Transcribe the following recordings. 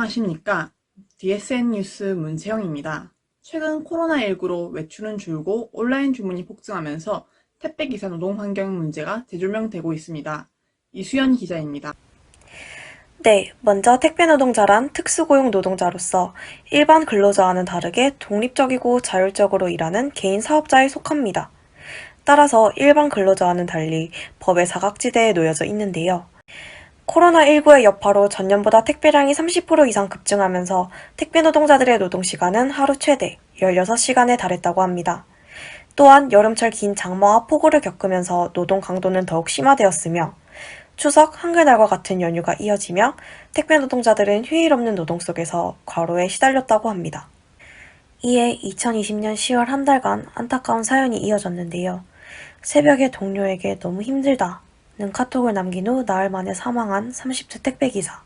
안녕하십니까. DSN 뉴스 문채영입니다. 최근 코로나19로 외출은 줄고 온라인 주문이 폭증하면서 택배기사 노동 환경 문제가 재조명되고 있습니다. 이수연 기자입니다. 네, 먼저 택배 노동자란 특수고용 노동자로서 일반 근로자와는 다르게 독립적이고 자율적으로 일하는 개인 사업자에 속합니다. 따라서 일반 근로자와는 달리 법의 사각지대에 놓여져 있는데요. 코로나19의 여파로 전년보다 택배량이 30% 이상 급증하면서 택배 노동자들의 노동시간은 하루 최대 16시간에 달했다고 합니다. 또한 여름철 긴 장마와 폭우를 겪으면서 노동 강도는 더욱 심화되었으며 추석, 한글날과 같은 연휴가 이어지며 택배 노동자들은 휴일 없는 노동 속에서 과로에 시달렸다고 합니다. 이에 2020년 10월 한 달간 안타까운 사연이 이어졌는데요. 새벽에 동료에게 너무 힘들다는 카톡을 남긴 후 나흘 만에 사망한 30대 택배기사,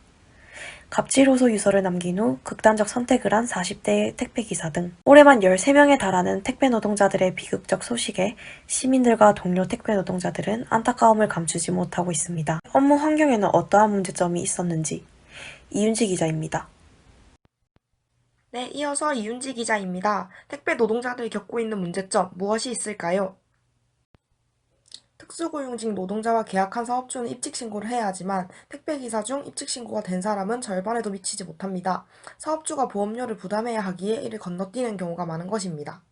갑질호소 유서를 남긴 후 극단적 선택을 한 40대 택배기사 등 올해만 13명에 달하는 택배 노동자들의 비극적 소식에 시민들과 동료 택배 노동자들은 안타까움을 감추지 못하고 있습니다. 업무 환경에는 어떠한 문제점이 있었는지 이윤지 기자입니다. 네, 이어서 이윤지 기자입니다. 택배 노동자들이 겪고 있는 문제점 무엇이 있을까요? 특수고용직 노동자와 계약한 사업주는 입직신고를 해야 하지만 택배기사 중 입직신고가 된 사람은 절반에도 미치지 못합니다. 사업주가 보험료를 부담해야 하기에 이를 건너뛰는 경우가 많은 것입니다.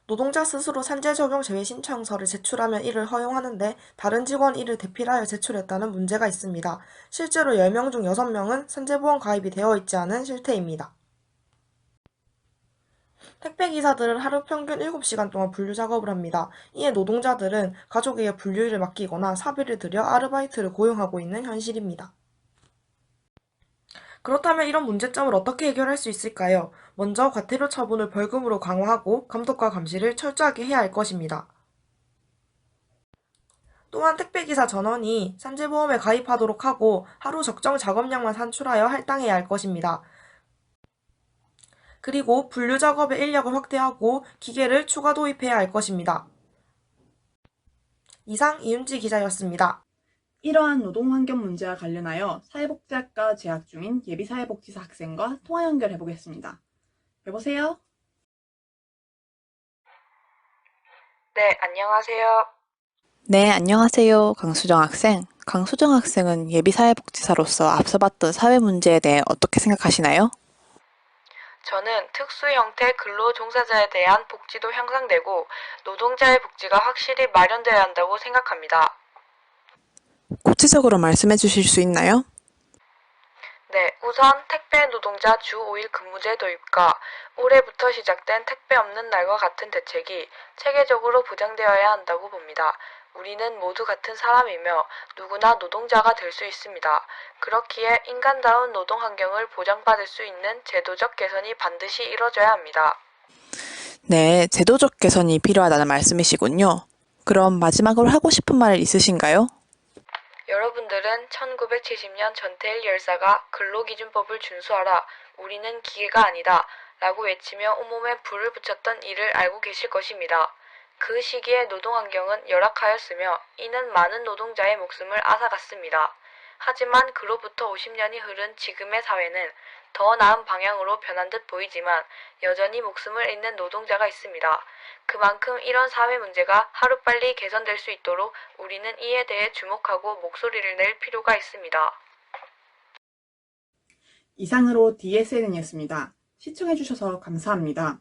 노동자 스스로 산재 적용 제외 신청서를 제출하면 이를 허용하는데 다른 직원이 이를 대필하여 제출했다는 문제가 있습니다. 실제로 10명 중 6명은 산재보험 가입이 되어 있지 않은 실태입니다. 택배기사들은 하루 평균 7시간 동안 분류 작업을 합니다. 이에 노동자들은 가족에게 분류일을 맡기거나 사비를 들여 아르바이트를 고용하고 있는 현실입니다. 그렇다면 이런 문제점을 어떻게 해결할 수 있을까요? 먼저 과태료 처분을 벌금으로 강화하고 감독과 감시를 철저하게 해야 할 것입니다. 또한 택배기사 전원이 산재보험에 가입하도록 하고 하루 적정 작업량만 산출하여 할당해야 할 것입니다. 그리고 분류 작업의 인력을 확대하고 기계를 추가 도입해야 할 것입니다. 이상 이윤지 기자였습니다. 이러한 노동 환경 문제와 관련하여 사회복지학과 재학 중인 예비사회복지사 학생과 통화 연결해 보겠습니다. 여보세요? 네, 안녕하세요. 네, 안녕하세요. 강수정 학생. 강수정 학생은 예비사회복지사로서 앞서 봤던 사회 문제에 대해 어떻게 생각하시나요? 저는 특수 형태 근로 종사자에 대한 복지도 향상되고 노동자의 복지가 확실히 마련되어야 한다고 생각합니다. 구체적으로 말씀해 주실 수 있나요? 네, 우선 택배 노동자 주 5일 근무제 도입과 올해부터 시작된 택배 없는 날과 같은 대책이 체계적으로 보장되어야 한다고 봅니다. 우리는 모두 같은 사람이며 누구나 노동자가 될 수 있습니다. 그렇기에 인간다운 노동 환경을 보장받을 수 있는 제도적 개선이 반드시 이뤄져야 합니다. 네, 제도적 개선이 필요하다는 말씀이시군요. 그럼 마지막으로 하고 싶은 말 있으신가요? 여러분들은 1970년 전태일 열사가 근로기준법을 준수하라, 우리는 기계가 아니다 라고 외치며 온몸에 불을 붙였던 일을 알고 계실 것입니다. 그 시기의 노동환경은 열악하였으며 이는 많은 노동자의 목숨을 앗아갔습니다. 하지만 그로부터 50년이 흐른 지금의 사회는 더 나은 방향으로 변한 듯 보이지만 여전히 목숨을 잃는 노동자가 있습니다. 그만큼 이런 사회 문제가 하루빨리 개선될 수 있도록 우리는 이에 대해 주목하고 목소리를 낼 필요가 있습니다. 이상으로 DSN이었습니다. 시청해주셔서 감사합니다.